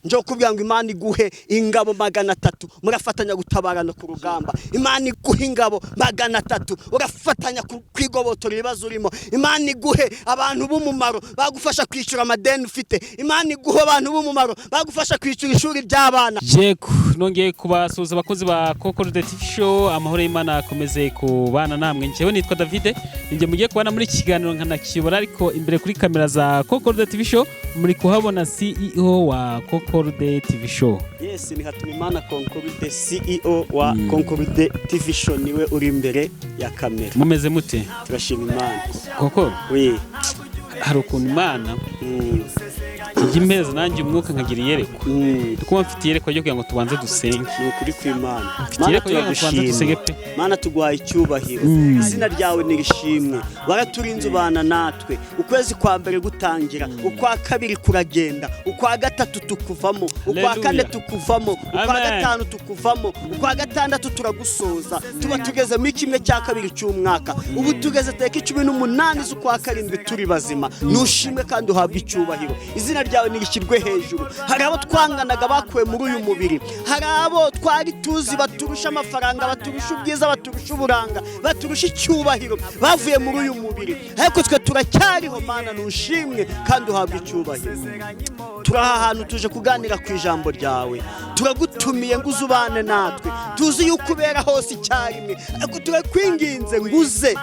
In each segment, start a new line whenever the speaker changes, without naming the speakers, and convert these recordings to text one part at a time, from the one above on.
njo kubwira ngo Imana iguhe ingabo 300 murafatanya gutabarana ku rugamba. Imana iguhe ingabo 300 urafatanya kwigobotora ibibazo urimo. Imana iguhe abantu b'umumaro bagufasha kwicura amadeni ufite. Imana iguhe abantu b'umumaro bagufasha kwicura ishuri ry'abana.
Yego nongeye kubasuza abakozi ba Kokorde TV show, amahoro y'Imana akomeze kubana namwe. Njewe nitwa David, nje mugiye kubana muri kiganiro nkanakiyobora, ariko imbere kuri kamera za Kokorde TV show muri kuhabona CEO wa Kokorde TV show.
Yes, ni Hatunimana Concorde, CEO wa Concorde TV show, niwe uri imbere ya kamera.
Mumeze mute?
Turashima Imana.
Koko?
Oui.
Hari ukuntu Imana igimeza nanjye umwuka nkagira yereko. Tukuma mfite yereko ryo kugira ngo tubanze dusenge.
Ni ukuri kw'Imana.
Mana tubanze dusenge pe.
Mana tugwaye icyubahiro. Izina ryawe nirishimwe. Waraturinze ubana natwe. Ukwezi kwa mbere gutangira, ukwa kabiri kuragenda, ukwa gatatu tukuvamo, ukwa kane tukuvamo, ukwa gatanu tukuvamo, ukwa gatandatu turagusoza. Tuba tugeze muri kimwe cya kabiri cy'umwaka. Ubu tugeze tariki 18 z'ukwa karindwi turi bazima. Nushimwe kandi uhabwe icyubahiro. Izina ryawe nirishyirwe hejuru. Hari abo twanganaga bakuwe muri uyu mubiri, hari abo twari tuzi baturusha amafaranga, baturusha ubwiza, baturusha uburanga, baturusha icyubahiro, bavuye muri uyu mubiri, ariko twe turacyariho. Mana nushimwe kandi uhabwe icyubahiro. Turaha ahantu tuje kuganira ku ijambo ryawe, turagutumiye ngo uzubane natwe, tuzi yuko ubera hose icyarimwe, ariko turakwinginze nguze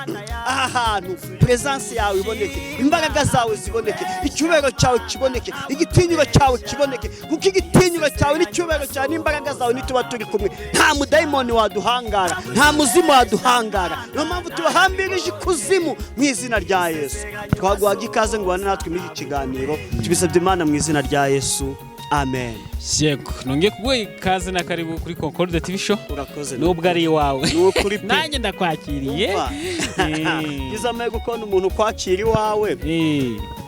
aha hantu presence yawe iboneke, imbaraga zawe ziboneke, icyubahiro cyawe kiboneke, igitinyiro cyawe kiboneke, kuko igitinyiro cyawe n'icyubahiro cyawe n'imbaraga zawe nituba turi kumwe nta mudayimoni waduhangara, nta muzimu waduhangara. Niyo mpamvu tubahambirije ikuzimu mu izina rya Yesu. Twaguhaga ikaze ngo wane natwe muri iki kiganiro, tubisabye Imana mu izina rya Yesu, amen.
Yego nongeye kuguha ikaze na karibu kuri Concorde TV show.
Urakoze.
Nubwo ari iwawe
Nukuri pe.
Nanjye ndakwakiriye.
Izamaye gukona umuntu kwakira iwawe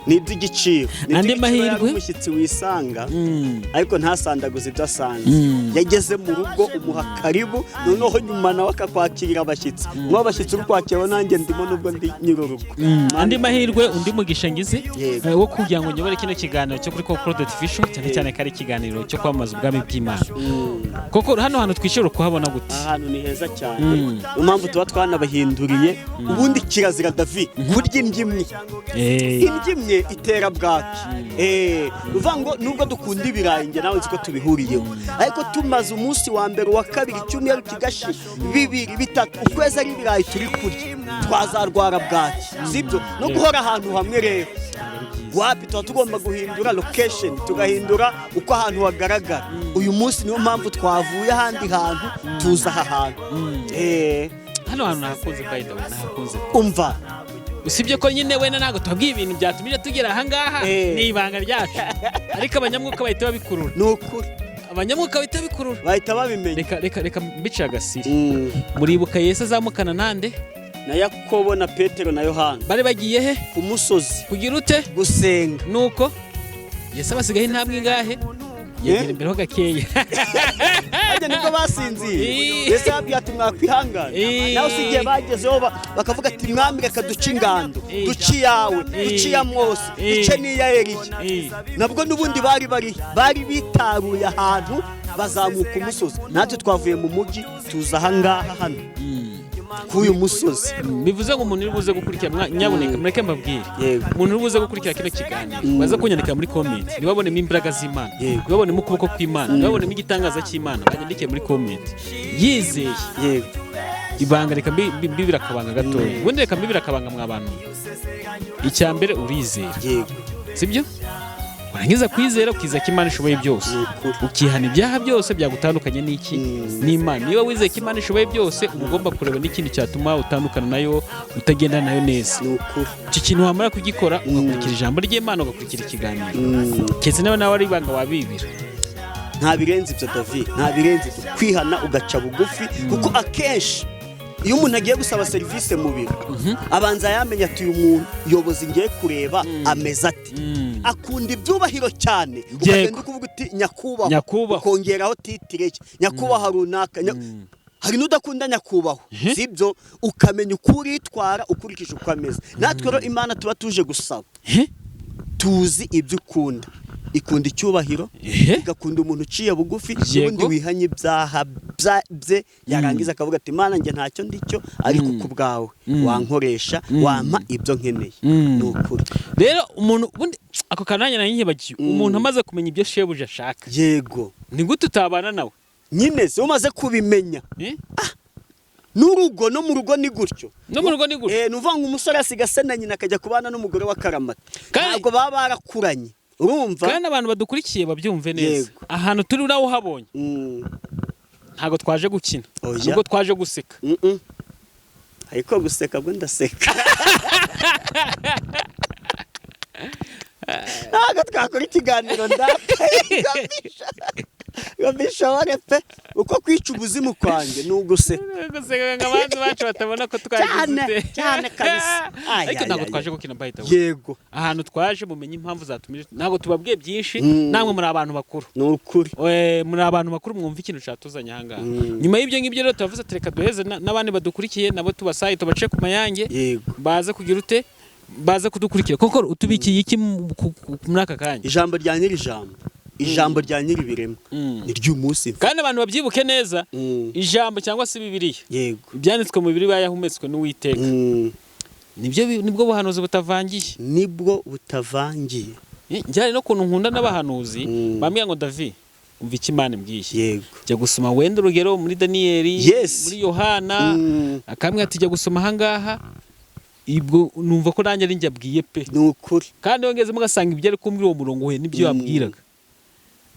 ni iby'igiciro.
Andi mahirwe
umushyitsi wisanga ariko ntasandaguze ibyo asanze. Yageze mu rugo umuha karibu, noneho nyuma nawe akakwakirira abashyitsi. Mw'abashyitsi uri kwakira nanjye ndimo nubwo ndi nyirurugo.
Andi mahirwe undi mugisha ngize wo kugira ngo nyobore kino kiganiro cyo kuri Concorde TV show, cyane cyane kari kiganiro cyo kwamaza ubwami bw'Imana. Koko hano hantu twishira kuhabona gute?
Ahantu ni heza cyane. Impamvu tuba twanabahinduriye ubundi kirazira David kurya indimwe. Indimwe itera bwaki. Uvuga ngo nubwo dukunda ibirayi nge nawe nziko tubihuriyeho, ariko tumaze umunsi wa mbere wa kabiri cyumweru kigashi 2 3 ukwezi ari ibirayi turi kurya, twazarwara bwaki. Sibyo no guhora ahantu hamwe rero wapi tuba tugomba guhindura location, tugahindura uko ahantu hagaragara. Uyu munsi niyo mpamvu twavuye ahandi hantu tuza aha hantu.
Hano hantu nahakunze kwayida, nahakunze
umva.
Usibye ko nyine wena ntago tubwiye ibintu byatumije tugera aha ngaha ni ibanga ryacu, ariko abanyamwuka bahita babikurura.
Nukuri
abanyamwuka bahita bikurura,
bahita babimenya.
Reka mbica agasiri. Muribuka Yesu azamukana nande?
Na Yakobo na Petero na Yohana
bari bagiye he?
Ku musozi
kugira ute?
Gusenga.
Nuko Yesu abasigaye intambwe ingahe? Yegera imbere ho gakeya.
Ajya niko basinziye. Yesu yabwiye ati mwakwihangana. Nawe usigiye bagezeho bakavuga ati mwami reka duce ingando, duce yawe, duce ya Mose, duce n'iya Eliya. Nabwo nubundi bari bitaruye ahantu bazamuka umusozi. Natwe twavuye mu mujyi tuza aha ngaha hano kuyu musozi.
Bivuze ngo umuntu uri buze gukurikira, nyaboneka mureke mbabwire, umuntu uri buze gukurikira kino kiganiro baza kunyandika muri comment, nibabonemo imbaraga z'Imana, nibabonemo ukuboko kw'Imana, nibabonemo igitangaza cy'Imana, banyandike muri comment yizeye. Ibanga reka mbibira akabanga gatoya, ubundi reka mbibira akabanga mw'abantu. Icyambere urizera, sibyo? Warangiza kwizera ukiza ko Imana ishoboye byose, ukihana ibyaha byose byagutandukanye n'iki n'Imana. Niba wizeye ko Imana ishoboye byose, ugomba kureba n'ikindi cyatuma utandukana nayo, utagenda nayo neza. Iki kintu wamara kugikora ugakurikira ijambo ry'Imana, ugakurikira ikiganiro, ketse nawe ari ibanga wabibira.
Nta birenze ibyo David, nta birenze kwihana ugaca bugufi, kuko akenshi iyo umuntu agiye gusaba serivisi mu biro abanza yamenya ati uyu muntu yobozi ngiye kureba ameze ati, akunda ibyubahiro cyane, ukagenda ukuvuga uti nyakubahwa, ukongeraho titire nyakubahwa runaka. Hari n'udakunda nyakubahwa, sibyo? Ukamenya uko uritwara ukurikije uko ameze. Natwe rero Imana tuba tuje gusaba, tuzi ibyo ukunda, ikunda icyubahiro igakunda umuntu uciye bugufi ubundi wihanye ibyaha bye yarangiza akavuga ati Mana njye ntacyo ndicyo ariko ku bwawe wankoresha wampa ibyo nkeneye nukuri
rero umuntu ubundi ako kananya nanyibagiye umuntu amaze kumenya ibyo shebuja ashaka
yego
ni gute utabana nawe
nyine se umaze kubimenya n'urugo no mu rugo ni gutyo nuvuga ngo umusore asiga se na nyina akajya kubana n'umugore wa karamata ntabwo baba barakuranye urumva
kandi abantu badukurikiye babyumve neza ahantu turi nawe uhabonye ntabwo twaje gukina nubwo twaje guseka
ariko guseka bwo ndaseka ntabwo twakora ikiganiro Gabishobore pe uko kwica ubuzimu kwanjye nuguseka
nk'abantu bacu batabona ko twagize
cyane kabisa
ariko ntabwo twaje gukina bayita
yego
ahantu twaje mumenye impamvu zatumije ntabwo tubabwiye byinshi namwe muri abantu bakuru
nukuri
muri abantu bakuru mwumva ikintu cyatuzanye aha ngaha nyuma y'ibyo ngibyo rero tubavuze reka duheze n'abandi badukurikiye nabo tubasaye tubace ku mayange baze kugira ute baze kudukurikira koko utubikiye iki muri aka kanya
ijambo rya nyiri ijambo rya nyiri biremwa ni ry'umunsi
kandi abantu babyibuke neza ijambo cyangwa se Bibiliya
yego
ibyanditswe mu Bibiliya yahumetswe n'Uwiteka nibwo buhanuzi butavangiye njyane no kuntu nkunda n'abahanuzi bambwira ngo David umva iki Imana imbwiye
yego
jya gusoma wenda urugero muri Daniyeli muri Yohana akamwe ati jya gusoma aha ngaha ibwo numva ko nanjye ari njye abwiye pe
nukuri
kandi wongeze mugasanga ibyo ari kumbwira uwo murongo we nibyo yabwiraga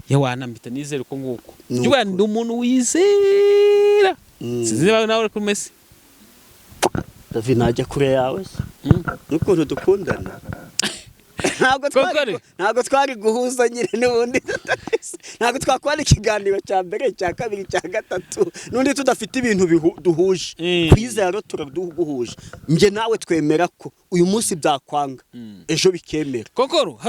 yawana mbita nizere ko nguko jya ndi umuntu wizera sinzi nawe kuri Messi
David najya kure yawe n'ukuntu dukundana ntabwo twari guhuza nyine n'ubundi ntabwo twakora ikiganiro cya mbere cya kabiri cya gatatu n'undi tudafite ibintu duhuje kwizera turaduhuje njye nawe twemera ko uyu munsi byakwanga ejo bikemera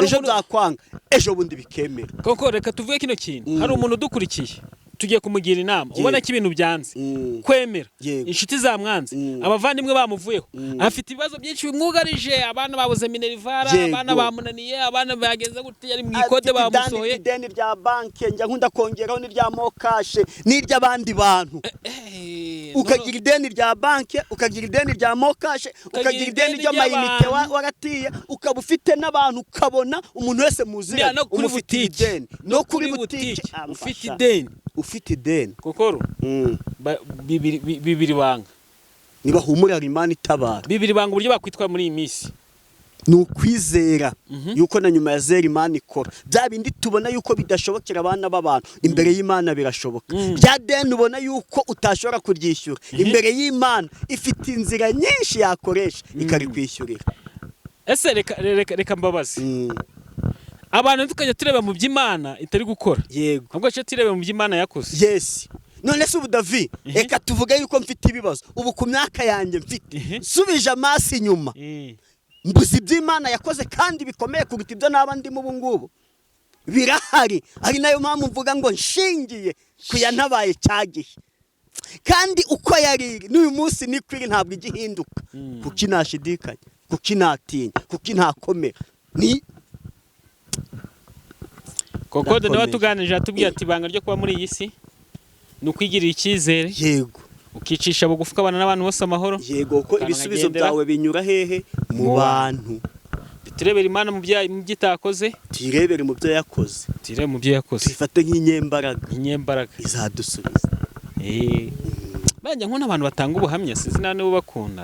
ejo byakwanga ejo bundi bikemera
koko reka tuvuge kino kintu hari umuntu udukurikiye tugiye kumugira inama ubona ko ibintu byanze kwemera inshuti za mwanze abavandimwe bamuvuyeho afite ibibazo byinshi bimwugarije abana babuze minerivara abana bamunaniye abana bageze gute yari mu ikode bamusohoye
ideni rya banke njya nkunda kongeraho n'irya mokashe n'iry'abandi bantu ukagira ideni rya banke ukagira ideni rya mokashe ukagira ideni ry'amayinite waratiye ukaba ufite n'abantu ukabona umuntu wese muziranye umufitiye ideni no kuri butike ufite ideni
kokoro bibiri banga
nibahumurira Imana itabara
bibiri banga uburyo bakwitwa muri iyi minsi
ni ukwizera yuko na nyuma ya zera Imana ikora bya bindi tubona yuko bidashobokera abana b'abantu imbere y'Imana birashoboka bya deni ubona yuko utashobora kuryishyura imbere y'Imana ifite inzira nyinshi yakoresha ikari kwishyurira
ese reka mbabaze abantu tukajya tureba mu by'Imana itari gukora
yego
ahubwo cyo tureba mu by'Imana yakoze
none se ubu David reka tuvuge yuko mfite ibibazo ubu ku myaka yanjye mfite subije amaso inyuma mbuzi iby'Imana yakoze kandi bikomeye kuruta ibyo naba ndimo ubu ngubu birahari ari nayo mpamvu mvuga ngo nshingiye kuyantabaye cyagihe kandi uko yari n'uyu munsi nikwiri ntabwo igihinduka kuko inashidikanya kuko inatinya kuko intakomera ni
Kokode nawe tuganije atubwiye ati banga ryo kuba muri iyi si ni ukwigirira icyizere
yego
ukicisha bugufi ukabana n'abantu bose amahoro
yego ko ibisubizo byawe binyura hehe mu bantu
turebera Imana mu byitakoze
tuyirebere mu byo yakoze tuyifate nk'inyembaraga izadusubiza
bajya nk'uno abantu batanga ubuhamya sinzi nawe niba bakunda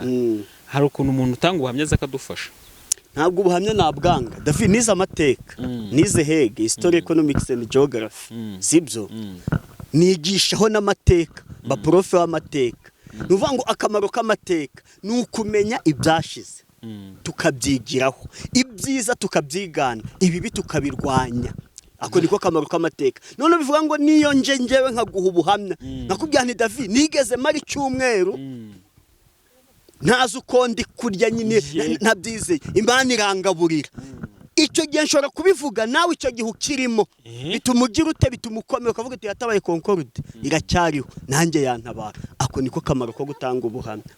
hari ukuntu umuntu utanga ubuhamya aza akadufasha
ntabwo ubuhamya nabwanga David nize amateka nize hege history economics and geography sibyo nigishaho n'amateka baprofe w'amateka nuvuga ngo akamaro k'amateka ni ukumenya ibyashize tukabyigiraho ibyiza tukabyigana ibibi tukabirwanya ako niko kamaro k'amateka none bivuga ngo niyo njewe nkaguha ubuhamya nakubwira nti David nigeze mari cyumweru ntazi uko ndi kurya nyine ntabyizeye Imana irangaburira icyo gihe nshobora kubivuga nawe icyo gihe ukirimo bituma ugira ute bituma ukomeye ukavuga ati yatabaye Concorde iracyariho nanjye yantabara ako niko kamaro ko gutanga ubuhamya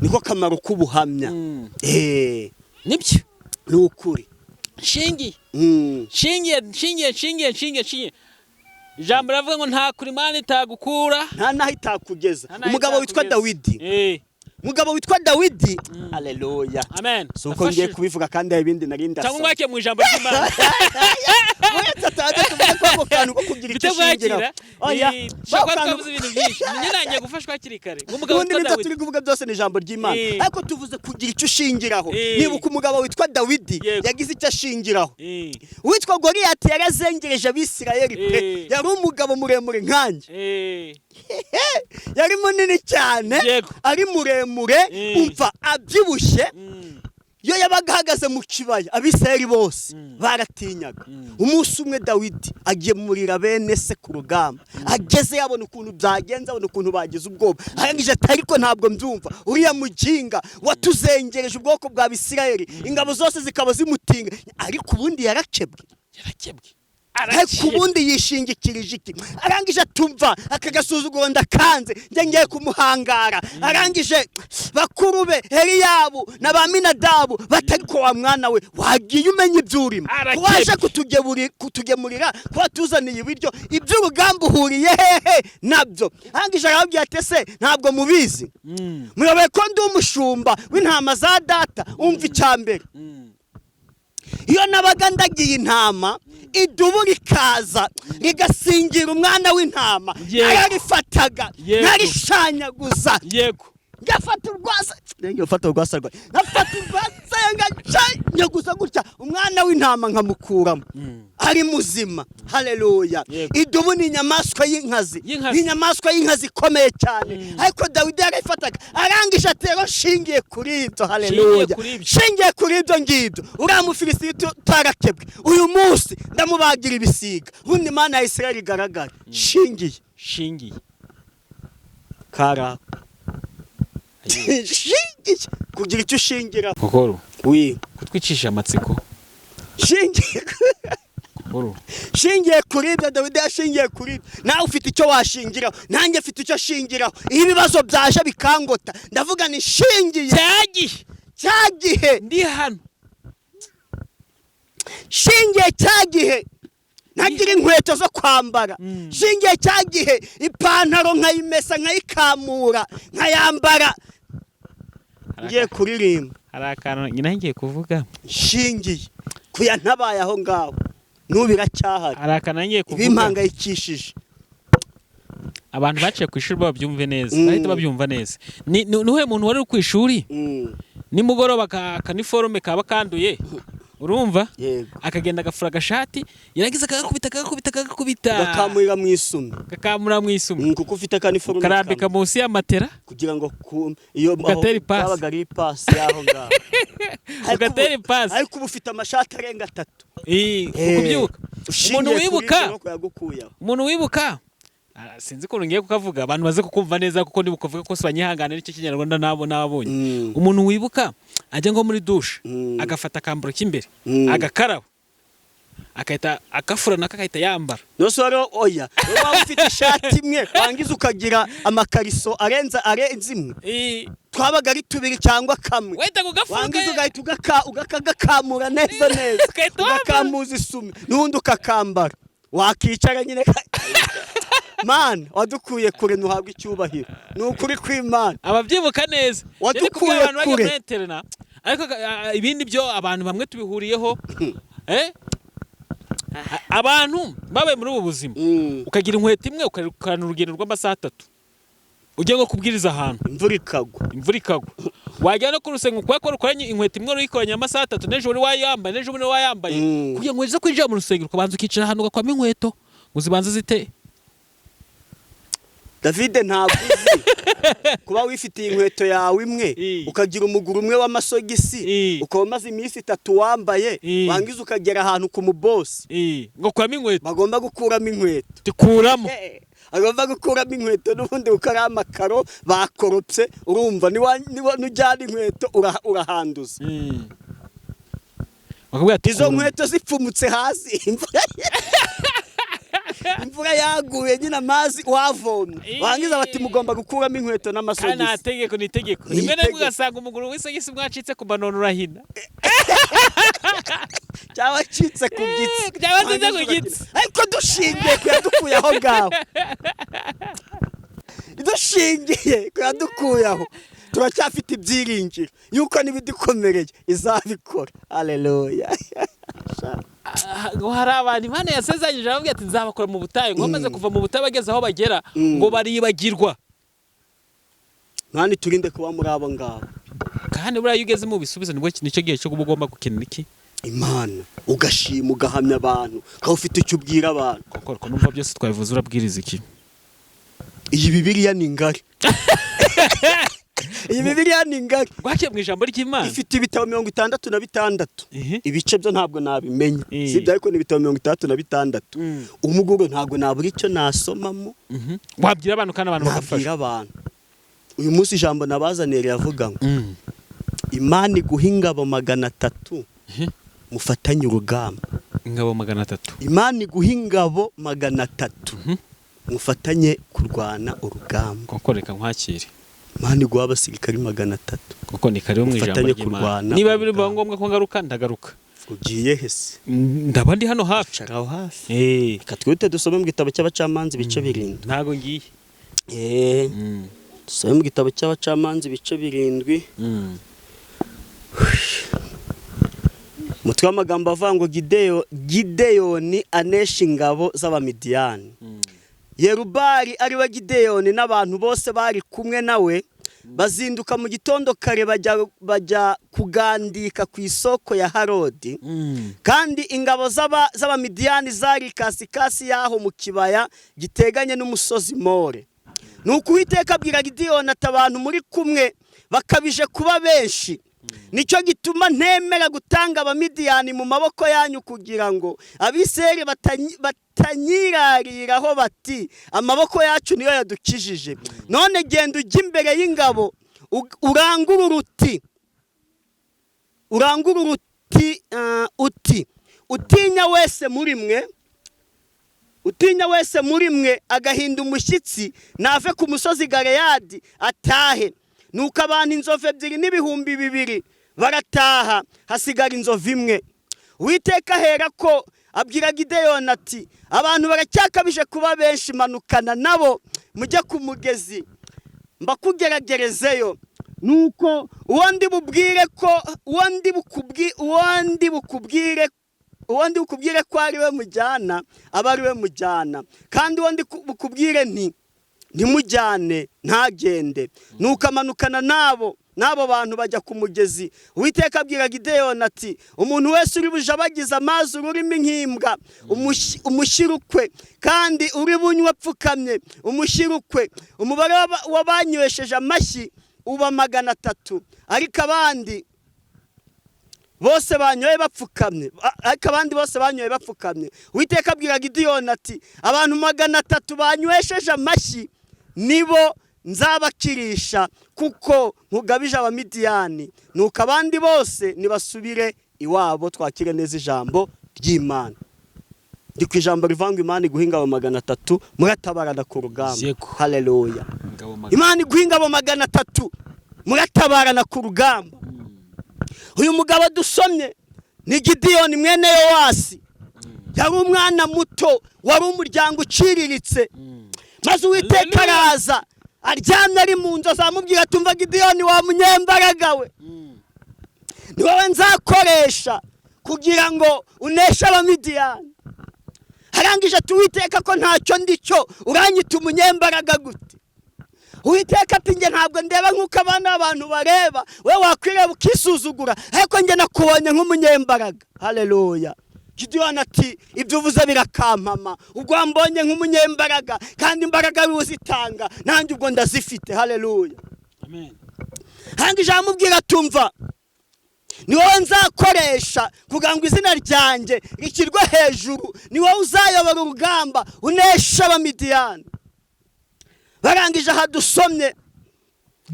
niko kamaro k'ubuhamya
nibyo
ni ukuri
shingiye ijambo ravuga ngo nta kuri Imana itagukura
nta naho itakugeza. Umugabo witwa Dawidi Mugabo witwa Dawidi. Haleluya.
Amen.
Suko ngiye kubivuga kandi ibindi narinda.
Cyangwa mwake mu ijambo ry'Imana.
Weta tata ko kantu ko kugira icyo shingira. Oya.
Bakavuze ibintu byinshi. Nyine gufashwa kiri kare. Umugabo witwa Dawidi.
Turi kuvuga byose ni ijambo ry'Imana. Ariko tuvuze kugira icyo shingiraho. Nibuka umugabo witwa Dawidi yagize icyo shingiraho. Witwa Goliath yarazengereje Abisirayeli pe. Yari umugabo muremure nkanje. Yari munini cyane. Ari muremure umva abyibushye. Yo yabaga ahagaze mu kibaya Abisirayeli bose baratinyaga. Umunsi umwe Dawidi agemurira bene se ku rugamba. Ageze yabona ukuntu byagenze, abona ukuntu bagize ubwoba. Arangije ariko ntabwo mbyumva. Uriya mujinga watuzengereje ubwoko bwa Abisirayeli, ingabo zose zikaba zimutinga. Ariko ubundi yarakebwe. Ariko ubundi yishingikirije iki? Arangije atumva akagasuzuguro ndakanze ngiye kumuhangara. Arangije bakuru be Eliyabu na Baminadabu batari ko wa mwana we wagiye umenya ibyurimo. Waje kutugemurira kwa tuzaniye ibiryo iby'urugamba uhuriye hehe nabyo. Arangije arababwira ati se ntabwo mubizi. Muyoboye ko ndi umushumba w'intama za data umva icyambere. Iyo nabaga ndagiye intama idubu rikaza rigasingira umwana w'intama yarifataga narishanyaguza ngafata urwasa nganyaguza gutya umwana w'intama nkamukuramo ari muzima. Haleluya. Idubu ni inyamaswa y'inkazi, inyamaswa y'inkazi ikomeye cyane. Ariko Dawidi yarifataga arangije atero shingiye kuri ibyo. Haleluya. Shingiye kuri ibyo ngibyo uriya Mufilisiti tarakebwe uyu munsi ndamubagira ibisiga. Ubundi Imana ya Isirayeli igaragara shingiye kara kugira icyo ushingira
kokoro kutwicisha amatsiko
shingiye kuri ibyo. Dawidi yashingiye kuri ibyo. Nawe ufite icyo washingiraho, nanjye mfite icyo shingiraho. Iyo ibibazo byaje bikangota ndavuga ni shingiye cyagihe ndi hano. Shingiye cyagihe nagira inkweto zo kwambara. Shingiye cyagihe ipantaro nkayimesa nkayikamura nkayambara ngiye kuririmba.
Hari akantu nyina ngiye kuvuga
shingiye kuya ntabaye aho ngaho nubira cyahari.
Hari akantu ngiye kuvuga
bimpangayikishije.
Abantu baciye ku ishuri babyumve neza, bahita babyumva neza. Nuhe muntu wari ku ishuri nimugoroba kaniforme kaba kanduye urumva akagenda agafura agashati yaragize akagakubita
gakamurira mu isumi kuko ufite kaniforme
karambika munsi y'amatera
kugira ngo iyo
kabaga
ari pass yaho ngaho
ugatera pass.
Ariko ubu ufite amashati arenga 3
ukubyuka. Umuntu wibuka sinzi ko ngiye kukavuga abantu baze kukumva neza kuko ndibukuvuga ko swanyihangana n'icyo kinyarwanda nabo nabonye. Umuntu wibuka ajya ngo muri douche agafata akambaro cy'imbere agakaraba akahita akafura nakahita yambara.
Nosoro oya waba ufite ishati imwe wangiza ukagira amakariso arenze imwe twabaga ari 2 cyangwa kamwe wangiza ugahita ugakagamura neza ugakamuza isumi n'undi ukakambara wakicara nyine. Man wadukuye kure nuhabwa icyubahiro nukuri kw'Imana
ababyibuka neza
wadukuye kure.
Ariko ibindi byo abantu bamwe tubihuriyeho abantu babaye muri ubu buzima ukagira inkweto imwe ukarukana urugendo rw'amasaha 3 ugiye ngo kubwiriza ahantu
imvura ikagwa
wajya no kurusenga kwa ko rukoranye inkweto imwe ruyikoranye amasaha 3 n'ejo uri wayambaye n'ejo muri wayambaye kugira ngo uze kwinjira mu rusengero ukabanza ukicara ahantu ugakwama inkweto ngo zibanze zite.
David ntabwo kuba wifitiye inkweto yawe imwe ukagira umuguru umwe w'amasogisi ukaba maze iminsi 3 wambaye wangiza ukagera ahantu ku mubosi
ngo kwama inkweto
bagomba gukuramo inkweto
tukuramo
agomba gukuramo inkweto n'ubundi ukara amakaro bakoropse urumva nujyana inkweto urahanduza. Izo nkweto zipfumutse hasi imvura yaguye nyina amazi wavomye wangiza bati mugomba gukuramo inkweto n'amasogisi.
Kana tegeko ni tegeko rimwe ugasanga umuguru w'isogisi mwacitse ku manono urahina
cyabacitse ku gitsi
cyabacitse ku gitsi
ariko dushingiye kuyadukuye aho ngaho dushingiye kuyadukuye aho turacyafite ibyiringiro yuko nibidukomereye izabikora. Haleluya.
Hari abantu Imana yasezeranyije aravuga ati nzabakora mu butayu, ngo bamaze kuva mu butayu bageze aho bagera ngo baribagirwa.
Mwani turinde kuba muri abo ngabo.
Kandi buriya iyo ugeze mu bisubizo nicyo gihe cyo kuba ugomba gukenera iki?
Imana. Ugashima ugahamya abantu, kaho ufite icyo ubwira abantu.
Ko numva byose twabivuze urabwiriza iki?
Iyi Bibiliya ni ngari. Iyi Bibiliya ni ngari.
Gwakiye mu ijambo ry'Imana.
Ifite ibitabo 66. Ibice byo ntabwo nabimenye. Sibyo ariko ni ibitabo 66. Umugoro ntabwo nabura icyo nasomamo.
Wabwira abantu kandi abantu bagafasha.
Wabwira abantu. Uyu munsi ijambo nabazanire yavuga ngo Imana iguha ingabo 300 mufatanye urugamba.
Ingabo 300.
Imana iguha ingabo 300 mufatanye kurwana urugamba.
Koko reka nkwakire.
Imana iguha abasirikari 300.
Koko ni kare mu ijambo ry'Imana. Niba biri ngombwa ko ngaruka ndagaruka.
Ugiye hese?
Ndaba ndi hano hafi.
Charaho hafi. Katwite dusome mu gitabo cy'abacamanzi bice 7.
Ntago ngiye.
Dusome mu gitabo cy'abacamanzi bice 7. Mutwe w'amagambo avuga ngo Gideyoni anesha ingabo z'Abamidiyani. Yerubali ari we Gideyoni n'abantu bose bari kumwe nawe bazinduka mu gitondo kare bajya kugandika ku isoko ya Harodi. Kandi ingabo z'Abamidiyani zari kasikasi yaho mu kibaya giteganye n'umusozi More. Nuko Uwiteka abwira Gideyoni ati abantu muri kumwe bakabije kuba benshi, nicyo gituma ntemera gutanga Abamidiyani mu maboko yanyu kugira ngo Abisirayeli batanyirariraho bati amaboko yacu niyo yadukijije. None genda ujya imbere y'ingabo urangurura uti utinya wese muri mwe agahinda umushyitsi nave ku musozi Galeyadi atahe. Nuko abantu inzovu 2 n'ibihumbi 2 barataha, hasigara inzovu 1. Uwiteka ahera ko abwira Gideyoni ati abantu baracyakabije kuba benshi, manukana nabo mujye ku mugezi mbakugeragerezeyo. Nuko uwo ndi bukubwire ko ari we mujyana aba ari we mujyana, kandi uwo ndi bukubwire ntimujyane ntagende. Nuko amanukana n'abo bantu bajya ku mugezi. Uwiteka abwira Gideyoni ati umuntu wese uri buje abagize amazi ururimi nk'imbwa umushyirukwe, kandi uri bunywe apfukamye umushyirukwe. Umubare w'abanywesheje amashyi uba 300, ariko abandi bose banyoye bapfukamye. Uwiteka abwira Gideyoni ati abantu 300 banywesheje amashyi nibo nzabakirisha kuko nkugabije Abamidiyani. Nuko abandi bose nibasubire iwabo. Twakire neza ijambo ry'Imana. Ndi ku ijambo rivanga Imana iguha ingabo 300 muratabarana ku rugamba. Haleluya. Imana iguha ingabo 300 muratabarana ku rugamba. Uyu mugabo dusomye ni Gideyoni mwene Yowasi. Yari umwana muto wari umuryango uciriritse. Maze Uwiteka araza aryamye ari mu nzu azamubwira tumva Gideyoni wa munyembaraga we, ni wowe nzakoresha kugira ngo uneshe Abamidiyani. Harangije ati Uwiteka ko ntacyo ndicyo uranyita umunyembaraga gute? Uwiteka ati nge ntabwo ndeba nk'uko abana b'abantu bareba, we wakwireba ukisuzugura, ariko nge nakubonye nk'umunyembaraga. Haleluya. Gideyoni ati ibyo uvuze birakampama, ubwo wambonye nk'umunyembaraga kandi imbaraga uzitanga nanjye ubwo ndazifite. Haleluya.
Amen.
Harangije amubwira tumva ni wowe nzakoresha kugira ngo izina ryanjye rikirwe hejuru, ni wowe uzayobora urugamba unesha Abamidiyani. Barangije aha dusomye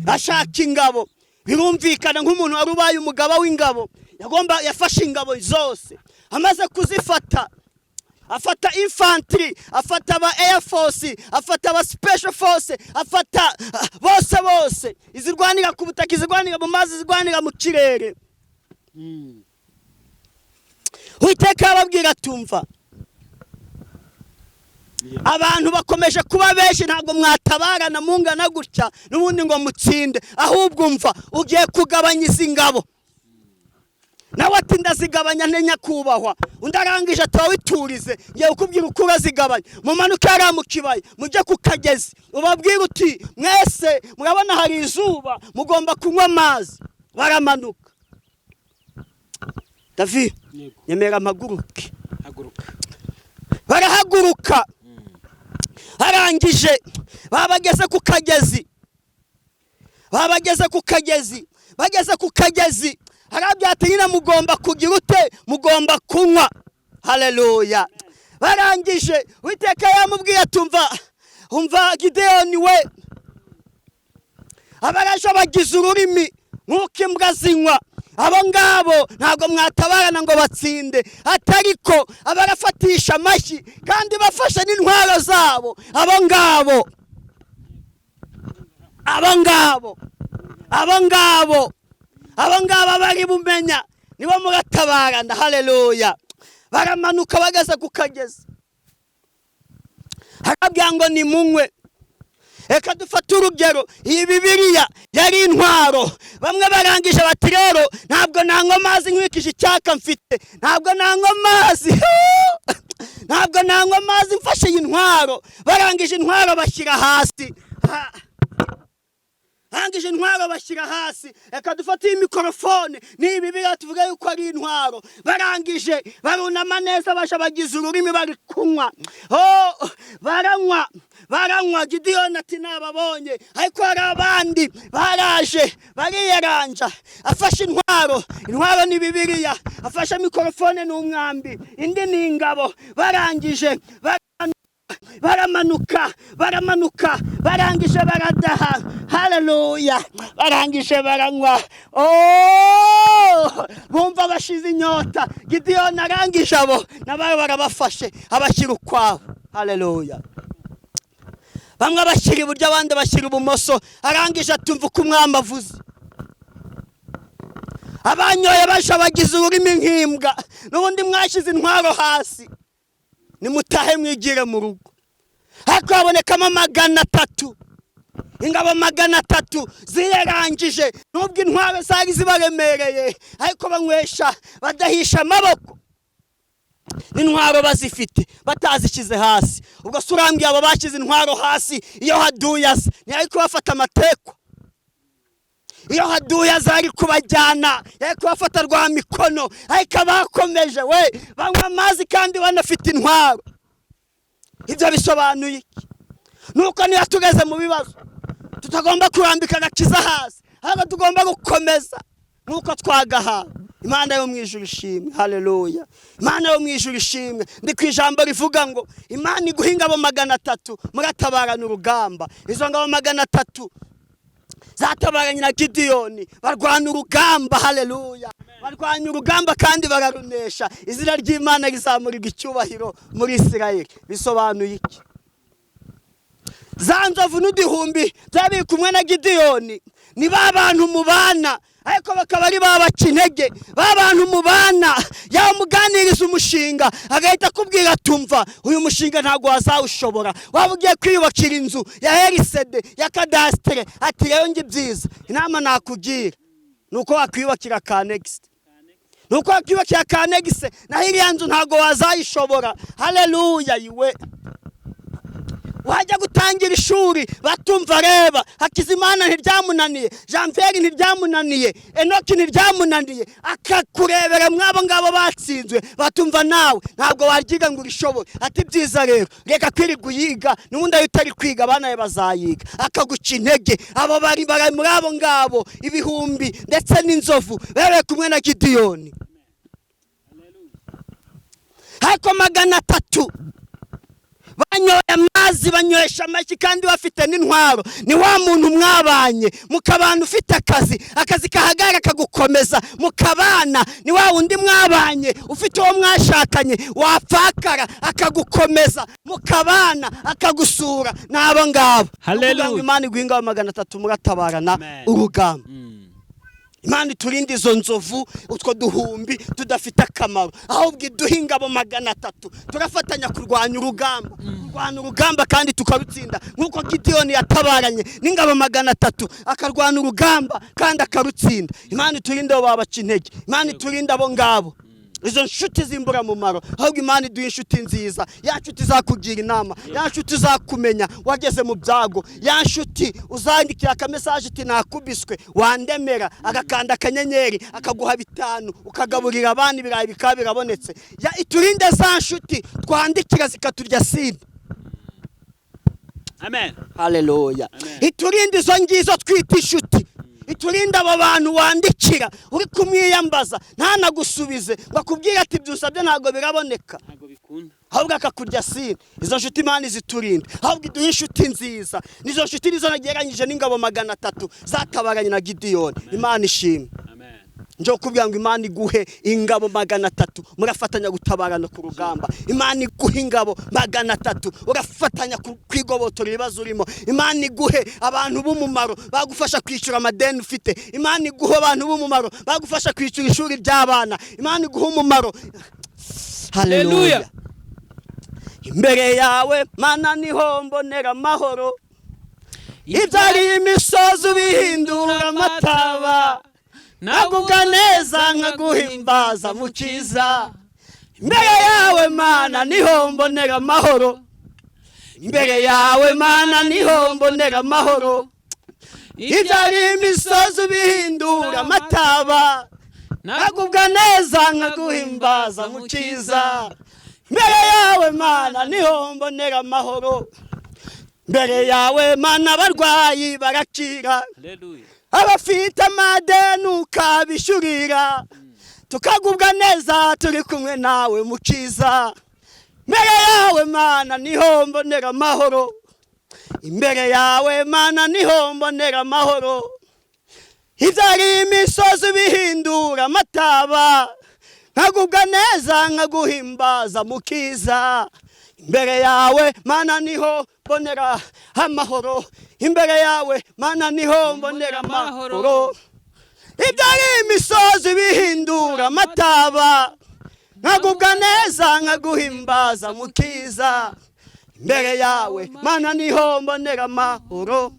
ashaka ingabo. Birumvikana nk'umuntu wari ubaye umugaba w'ingabo yafashe ingabo zose, amaze kuzifata afata infantry, afata aba air force, afata aba special force, afata bose izirwanira ku butaka, izirwanira mu mazi, izirwanira mu kirere. Uwiteka ababwira tumva abantu bakomeje kuba benshi ntabwo mwatabarana mungana gutya n'ubundi ngo mutsinde, ahubwo umva ugiye kugabanya izi ngabo. Nawe ati ndazigabanya nte nyakubahwa, undi arangije atawiturize ngiye kukubwira uko urazigabanya. Mumanuke hariya mu kibaya mujye ku kagezi ubabwire uti mwese murabona hari izuba mugomba kunywa amazi. Baramanuka. David nyemera amaguruke. Barahaguruka. Arangije babageze ku kagezi. Bageze ku kagezi harabyate nyine mugomba kugira ute, mugomba kunywa. Haleluya. Barangije Uwiteka yamubwiye umva Gideyoni we, abaraje bagize ururimi nk'uko imbwa zinywa, abo ngabo ntabwo mwatabarana ngo batsinde, atariko abarafatisha amashyi kandi bafashe n'intwaro zabo. Abo ngabo bari bumenya nibo muratabarana. Haleluya. Baramanuka bageze ku kagezi. Harabwira ngo ni munywe. Eka dufate urugero, iyi Bibiliya yari intwaro. Bamwe barangije bati rero ntabwo nanywa amazi nkwikije icyaka mfite, ntabwo nanywa amazi mfashe iyi ntwaro. Barangije intwaro bashyira hasi. Eka dufate iyi mikorofone n'iyi Bibiliya tuvuga yuko ari intwaro. Barangije barunama neza basha bagize ururimi bari kunywa. Baranywa. Gideyoni ati nababonye, ariko hari abandi baraje bariyaranja. Afashe intwaro ni Bibiliya, afashe mikorofone n'umwambi, indi ni ingabo. Barangije baramanuka. Barangije baradaha. Haleluya. Barangije baranywa. Bumva bashize inyota. Gideyoni arangije abo nabo barabafashe abashyira ukwabo. Haleluya. Bamwe bashyira iburyo abandi bashyira ibumoso. Arangije atumva uko umwami avuze. Abanyoye basha bagize ururimi nk'imbwa, n'ubundi mwashize intwaro hasi, nimutahe mwigire mu rugo. Ariko habonekamo 300. Ingabo 300 ziyarangije, nubwo intwaro zari zibaremereye ariko banywesha badahisha amaboko. Intwaro bazifite batazishyize hasi. Ubwo surambye abo bashyize intwaro hasi, iyo haduyaza ntiyari bafata amatekwa. Iyo haduyaza ari kubajyana yari kubafata rwa mikono, ariko bakomeje we banywa amazi kandi banafite intwaro. Ibyo bisobanuye iki? Nuko niyo tugeze mu bibazo tutagomba kurambika agakiza hasi, ahubwo tugomba gukomeza nuko twagahawe. Imana yo mwijuru ishimwe. Haleluya. Imana yo mwijuru ishimwe. Ndi ku ijambo rivuga ngo Imana iguhinga abo 300 muratabarana urugamba. Izo ngabo 300 zatabaranye na Gideyoni barwana urugamba. Haleluya. Barwanya urugamba kandi bararunesha. Izina ry'Imana rizamurirwa icyubahiro muri Isirayeli. Bisobanuye iki? Za nzovu n'udihumbi byari kumwe na Gideyoni ni babantu mubana, ariko bakaba ari babaca intege. Babantu mubana yamuganiriza umushinga agahita kubwira tumva uyu mushinga ntago wazawushobora, waba ugiye kwiyubakira inzu ya Elisede ya kadastere. Ati rero ngi byiza inama nakugira nuko wakwiyubakira Kanexte. Nuko wakwiyubakira Kanexte na iriya nzu ntago wazayishobora. Haleluya. Yiwe wajya gutangira ishuri batumva reba Hakizimana ntiryamunaniye, Jean Pierre ntiryamunaniye, Enoki ntiryamunaniye, akakurebera mwabo ngabo batsinzwe batumva nawe ntabwo waryiga ngo urishobore. Ati byiza rero reka kwirirwa uyiga, n'ubundi ayo utari kwiga abana bazayiga. Akaguca intege. Abo bari muri abo ngabo ibihumbi ndetse n'inzovu bere kumwe na Gideyoni. Ariko 300 banyoye amazi banywesha amashyi kandi bafite n'intwaro. Ni wa muntu mwabanye mukabana ufite akazi kahagara kagukomeza mukabana. Ni wa wundi mwabanye ufite uwo mwashakanye wapfakara akagukomeza mukabana akagusura. Nabo ngabo. Haleluya. Imana iguhinga 300 muratabarana urugamba. Imana iturinde izo nzovu utwo duhumbi tudafite akamaro, ahubwo iduha ingabo 300 turafatanya kurwanya urugamba kandi tukarutsinda, nkuko Gideyoni yatabaranye n'ingabo 300 akarwana urugamba kandi akarutsinda. Imana iturinde abo babaca intege, Imana iturinde abo ngabo izo nshuti zimbura mumaro, ahubwo Imana iduha inshuti nziza, ya nshuti izakugira inama, ya nshuti izakumenya wageze mu byago, ya nshuti uzandikira akamesaje iti nakubiswe wandemera, agakanda akanyenyeri akaguha 5 ukagaburira abana ibirayi bikaba birabonetse. Iturinde za nshuti twandikira zikaturya sida.
Amen.
Haleluya. Iturinde izo ngizo twita inshuti, iturinda abo bantu wandikira uri kumwiyambaza ntanagusubize bakubwira ati byusabye ntago biraboneka,
ntago bikunda,
ahubwo akakurya sine. Izo nshuti Imana iziturinde, ahubwo iduha inshuti nziza. Nizo nshuti nizo nageranyije n'ingabo 300 zatabaranye na Gideyoni. Imana ishimwe. Nje kubwira ngo Imana iguhe ingabo 300 murafatanya gutabarana ku rugamba. Imana iguhe ingabo 300 urafatanya kwigobotora ibibazo urimo. Imana iguhe abantu b'umumaro bagufasha kwicura amadeni ufite. Imana iguhe abantu b'umumaro bagufasha kwicura ishuri ry'abana. Imana iguhe umumaro. Haleluya. Imbere yawe Mana niho mbonera amahoro, ibyari imisozi bihindura amataba, nagubwa neza nkaguhimbaza mukiza. Imbere yawe Mana niho mbonera amahoro, imbere yawe Mana niho mbonera amahoro, ibyari imisozi bihindura amataba, nagubwa neza nkaguhimbaza mukiza. Imbere yawe Mana niho mbonera amahoro, imbere yawe Mana abarwayi barakira, abafite amadeni ukabishurira, tukagubwa neza turi kumwe nawe mukiza. Imbere yawe Mana niho mbonera amahoro, imbere yawe Mana niho mbonera amahoro, ibyari imisozi bihindura amataba, nkagubwa neza nkaguhimbaza mukiza. Imbere yawe Mana niho mbonera amahoro, imbere yawe Mana niho mbonera amahoro, ibyari imisozi bihindura amataba, nkagubwa neza nkaguhimbaza mukiza. Imbere yawe Mana niho mbonera amahoro.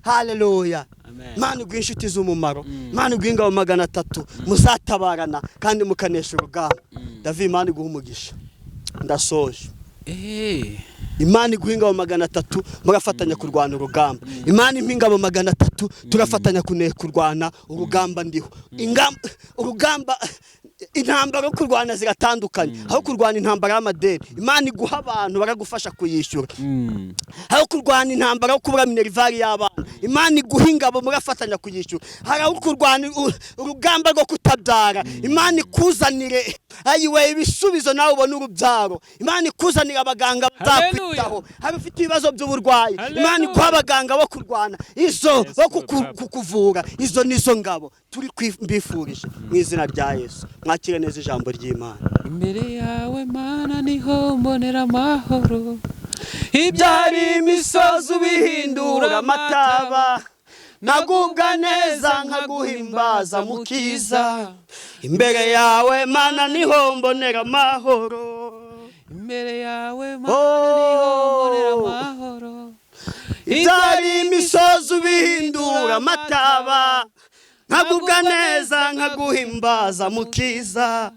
Haleluya. Mana iguhe inshuti z'umumaro, Mana iguhe ingabo 300 muzatabarana kandi mukanesha urugamba. David, Mana iguhe umugisha. Ndasoje. Imana iguhe ingabo 300 murafatanya kurwana urugamba. Imana impa ingabo 300 turafatanya kurwana urugamba ndiho. Urugamba intambara kurwana ziratandukanye. Aho kurwana intambara y'amadeni, Imana iguha abantu baragufasha kuyishyura. Aho kurwana intambara yo kubura minervari y'abana, Imana iguha ingabo murafatanya kuyishyura. Aho kurwana urugamba rwo kutabyara, Imana ikuzanire ayiwe ibisubizo nawe ubona urubyaro. Imana ikuzanira abaganga bazakwitaho. Hari ufite ibibazo by'uburwayi, Imana iguha abaganga bo kurwana izo bo kukuvura. Izo nizo ngabo turi mbifurije mu izina rya Yesu. Mwakire neza ijambo ry'Imana.
Imbere yawe Mana niho mbonera amahoro, ibyari imisozi bihindura amataba, nagubwa neza nkaguhimbaza mukiza. Imbere yawe Mana niho mbonera amahoro, imbere yawe Mana niho mbonera amahoro, ibyari imisozi bihindura amataba, nagubwa neza nkaguhimbaza mukiza.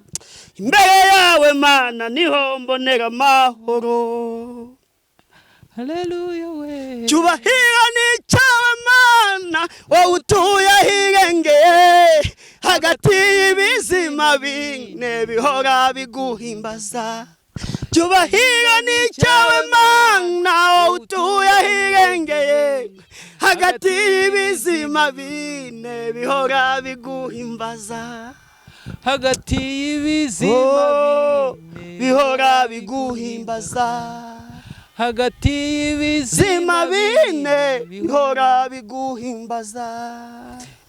Imbere yawe Mana niho mbonera amahoro. Haleluya we. Cyubahiro ni cyawe Mana, wowe utuye ahirengeye, hagati y'ibizima bine bihora biguhimbaza. Cyubahiro ni cyawe Mana, wowe utuye ahirengeye, hagati y'ibizima bine bihora biguhimbaza. Hagati y'ibizima bine bihora biguhimbaza, hagati y'ibizima bine bihora biguhimbaza.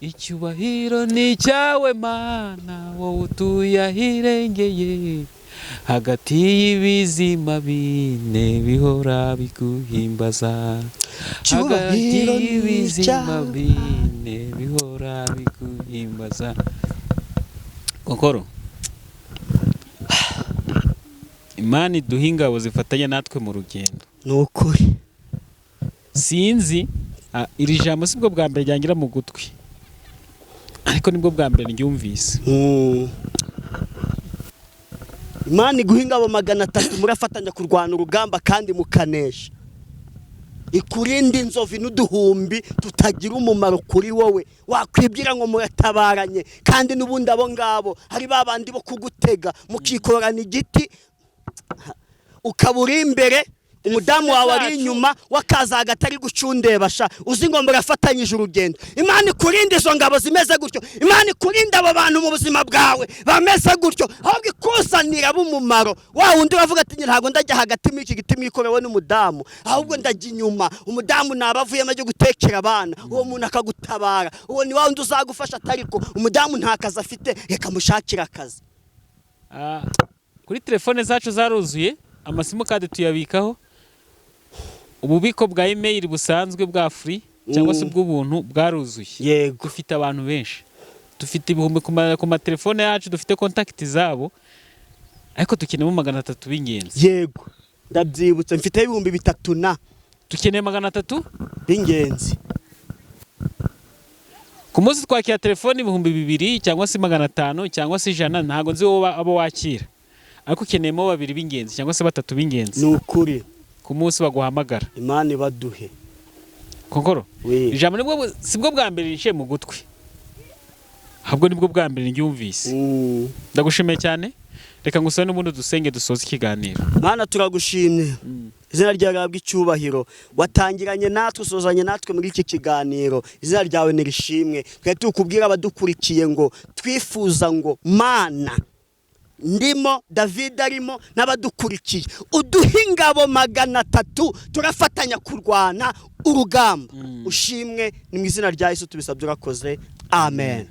Icyubahiro ni cyawe Mana, wowe utuye ahirengeye, hagati y'ibizima bine bihora biguhimbaza. Hagati y'ibizima bine bihora biguhimbaza. himbaza kokoro Imana iduha ingabo zifatanya natwe mu rugendo.
Ni ukuri.
Sinzi iri jambo sibwo bwa mbere ryangira mu gutwi, ariko nibwo bwa mbere ndyumvise.
Imana iguha ingabo 300 murafatanya kurwana urugamba kandi mukanesha. Ikurinde inzovu n'uduhumbi tutagira umumaro kuri wowe, wakwibwira ngo muratabaranye kandi n'ubundi abo ngabo hari babandi bo kugutega mukikorana igiti ukabura imbere, umudamu wawe ari inyuma wakaza agatari gucundebasha, uzi ngo murafatanyije urugendo. Imana ikurinde izo ngabo zimeze gutyo, Imana ikurinde abo bantu mu buzima bwawe bameze gutyo, ahubwo ikusanira b'umumaro. Wa wundi bavuga ati ntago ndajya hagati muri iki giti mwikorewe n'umudamu, ahubwo ndajya inyuma, umudamu nabavuyemo cyo gutekera abana, uwo muntu akagutabara. Uwo ni wa wundi uzagufasha, atariko umudamu nta kazi afite, reka mushakira akazi.
Kuri telefone zacu zaruzuye, amasimukadi tuyabikaho, ububiko bwa email busanzwe bwa free cyangwa se bw'ubuntu bwaruzuye.
Yego,
dufite abantu benshi, dufite ibihumbi ku matelefone yacu, dufite contact zabo, ariko tukenemo 300 b'ingenzi.
Yego, ndabyibutse, mfite ibihumbi 3 na
tukeneye 300
b'ingenzi.
Ku munsi twakira telefone 200 cyangwa se 500 cyangwa se 100, ntago nzi abo wakira, ariko ukeneyemo 2 b'ingenzi cyangwa se 3 b'ingenzi.
Ni ukuri.
Ku munsi baguhamagara.
Imana ibaduhe.
Kokoro, ijambo nibwo sibwo bwa mbere rishe mu gutwi, ahubwo nibwo bwa mbere ndyumvise. Ndagushimiye cyane, reka ngusane n'ubundi dusenge dusoza ikiganiro.
Mana turagushimye, izina ryawe rabwa icyubahiro, watangiranye natwe usozanye natwe muri iki kiganiro, izina ryawe nirishimwe. Twe tukubwira abadukurikiye ngo twifuza ngo Mana ndimo, David arimo, n'abadukurikiye uduha ingabo 300 turafatanya kurwana urugamba. Ushimwe, ni mu izina rya Yesu tubisabye urakoze, amen.